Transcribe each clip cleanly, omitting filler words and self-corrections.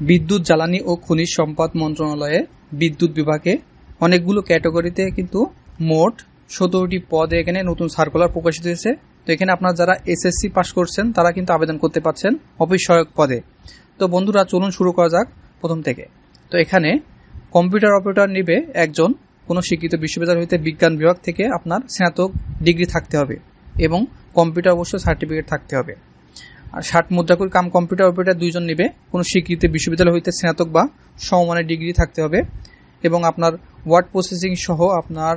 বিদ্যুৎ জ্বালানি ও খনিজ সম্পদ মন্ত্রণালয়ে বিদ্যুৎ বিভাগে অনেকগুলো ক্যাটাগরিতে কিন্তু মোট 17টি পদে এখানে নতুন সার্কুলার প্রকাশিত হয়েছে। তো এখানে আপনারা যারা এসএসসি পাস করছেন তারা কিন্তু আবেদন করতে পারছেন অফিস সহায়ক পদে। তো বন্ধুরা চলুন শুরু করা যাক প্রথম থেকে। তো এখানে কম্পিউটার অপারেটর নিবে একজন কোনো শিক্ষিত বিশ্ববিদ্যালয় হইতে বিজ্ঞান বিভাগ থেকে আপনার স্নাতক ডিগ্রি থাকতে হবে এবং কম্পিউটার অবশ্য সার্টিফিকেট থাকতে হবে। আর 60 মুদ্রাকুর কাম কম্পিউটার অপারেটর 2 জন নিবে কোনো শিক্ষিত বিশ্ববিদ্যালয় হইতে স্নাতক বা সমমানের ডিগ্রি থাকতে হবে এবং আপনার ওয়ার্ড প্রসেসিং সহ আপনার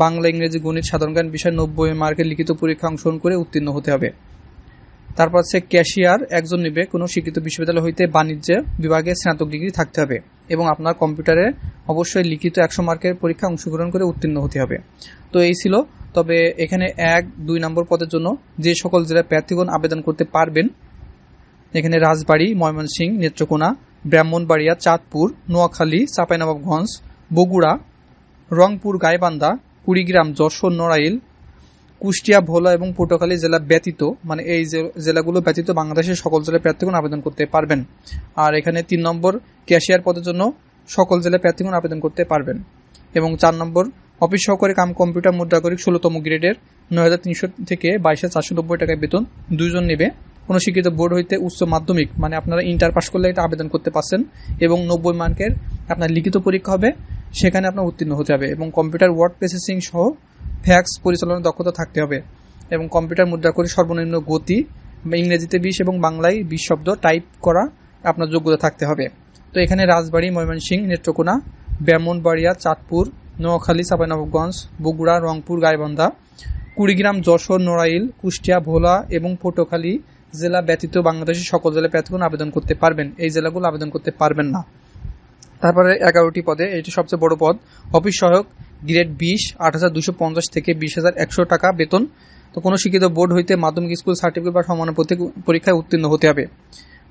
বাংলা ইংরেজি গণিত সাধারণ জ্ঞান বিষয় 90 মার্কের লিখিত পরীক্ষা অংশগ্রহণ করে উত্তীর্ণ হতে হবে। তারপর হচ্ছে ক্যাশিয়ার একজন নিবে কোনো শিক্ষিত বিশ্ববিদ্যালয় হইতে বাণিজ্য বিভাগে স্নাতক ডিগ্রি থাকতে হবে এবং আপনার কম্পিউটারে অবশ্যই লিখিত 100 মার্কের পরীক্ষা অংশগ্রহণ করে উত্তীর্ণ হতে হবে। তো এই ছিল। তবে এখানে 1-2 নম্বর পদের জন্য যে সকল জেলার প্রার্থীগণ আবেদন করতে পারবেন, এখানে রাজবাড়ী, ময়মনসিংহ, নেত্রকোনা, ব্রাহ্মণবাড়িয়া, চাঁদপুর, নোয়াখালী, চাঁপাইনবাবগঞ্জ, বগুড়া, রংপুর, গাইবান্ধা, কুড়িগ্রাম, যশোর, নড়াইল, কুষ্টিয়া, ভোলা এবং পটুয়াখালী জেলা ব্যতীত, মানে এই জেলাগুলো ব্যতীত বাংলাদেশের সকল জেলার প্রার্থীগণ আবেদন করতে পারবেন। আর এখানে 3 নম্বর ক্যাশিয়ার পদের জন্য সকল জেলার প্রার্থীগণ আবেদন করতে পারবেন। এবং 4 নম্বর অফিস সহকারী কাম কম্পিউটার মুদ্রাকরিক 16তম গ্রেডের 9,300 থেকে 22,490 টাকায় বেতন 2 জন নেবে কোনো শিক্ষিত বোর্ড হইতে উচ্চ মাধ্যমিক, মানে আপনারা ইন্টার পাস করলে এটা আবেদন করতে পারছেন এবং 90 মার্কের আপনার লিখিত পরীক্ষা হবে, সেখানে আপনার উত্তীর্ণ হতে হবে এবং কম্পিউটার ওয়ার্ড প্রসেসিং সহ ফ্যাক্স পরিচালনার দক্ষতা থাকতে হবে এবং কম্পিউটার মুদ্রাকরিক সর্বনিম্ন গতি ইংরেজিতে 20 এবং বাংলায় 20 শব্দ টাইপ করা আপনার যোগ্যতা থাকতে হবে। তো এখানে রাজবাড়ী, ময়মনসিংহ, নেত্রকোনা, ব্রাহ্মণবাড়িয়া, চাঁদপুর, নোয়াখালী, চাঁপাইনবাবগঞ্জ, বগুড়া, রংপুর, গাইবান্ধা, কুড়িগ্রাম, যশোর, নড়াইল, কুষ্টিয়া, ভোলা এবং পটুয়াখালী জেলা ব্যতীত বাংলাদেশের সকল জেলায় প্রার্থীগণ আবেদন করতে পারবেন। এই জেলাগুলো আবেদন করতে পারবেন না। তারপরে 11টি পদে, এটি সবচেয়ে বড় পদ, অফিস সহায়ক গ্রেড 20 8,250 থেকে 20,100 টাকা বেতন। তো কোনো শিক্ষিত বোর্ড হইতে মাধ্যমিক স্কুল সার্টিফিকেট বা সমান পরীক্ষায় উত্তীর্ণ হতে হবে।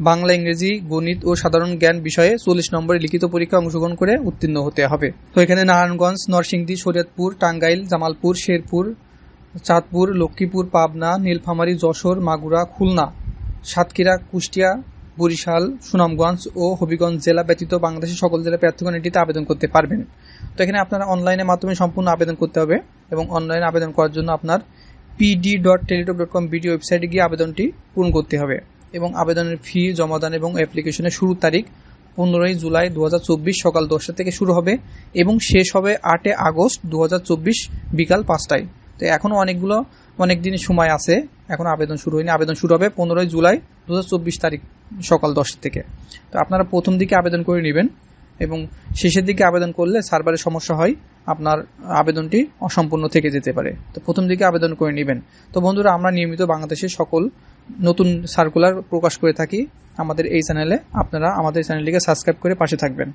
বাংলা, ইংরেজি, গণিত ও সাধারণ জ্ঞান বিষয়ে 40 নম্বরে লিখিত পরীক্ষা অংশগ্রহণ করে উত্তীর্ণ হতে হবে। তো এখানে নারায়ণগঞ্জ, নরসিংদী, শরীয়তপুর, টাঙ্গাইল, জামালপুর, শেরপুর, চাঁদপুর, লক্ষ্মীপুর, পাবনা, নীলফামারী, যশোর, মাগুরা, খুলনা, সাতক্ষীরা, কুষ্টিয়া, বরিশাল, সুনামগঞ্জ ও হবিগঞ্জ জেলা ব্যতীত বাংলাদেশের সকল জেলা প্রার্থীগণ এটিতে আবেদন করতে পারবেন। তো এখানে আপনারা অনলাইনের মাধ্যমে সম্পূর্ণ আবেদন করতে হবে এবং অনলাইনে আবেদন করার জন্য আপনার pd.teletalk.com বিডি ওয়েবসাইটে গিয়ে আবেদনটি পূরণ করতে হবে এবং আবেদনের ফি জমাদান এবং অ্যাপ্লিকেশনের শুরুর তারিখ 15 জুলাই 2024 সকাল 10টা থেকে শুরু হবে এবং শেষ হবে 8 আগস্ট 2024 বিকাল 5টায়। তো এখনও অনেক দিন সময় আছে, এখন আবেদন শুরু হয়নি। আবেদন শুরু হবে 15 জুলাই 2024 তারিখ সকাল 10টা থেকে। তো আপনারা প্রথম দিকে আবেদন করে নেবেন এবং শেষের দিকে আবেদন করলে সার্ভারের সমস্যা হয়, আপনার আবেদনটি অসম্পূর্ণ থেকে যেতে পারে। তো প্রথম দিকে আবেদন করে নেবেন। তো বন্ধুরা, আমরা নিয়মিত বাংলাদেশের সকল নতুন সার্কুলার প্রকাশ করে থাকি আমাদের এই চ্যানেলে। আপনারা আমাদের চ্যানেলটিকে সাবস্ক্রাইব করে পাশে থাকবেন।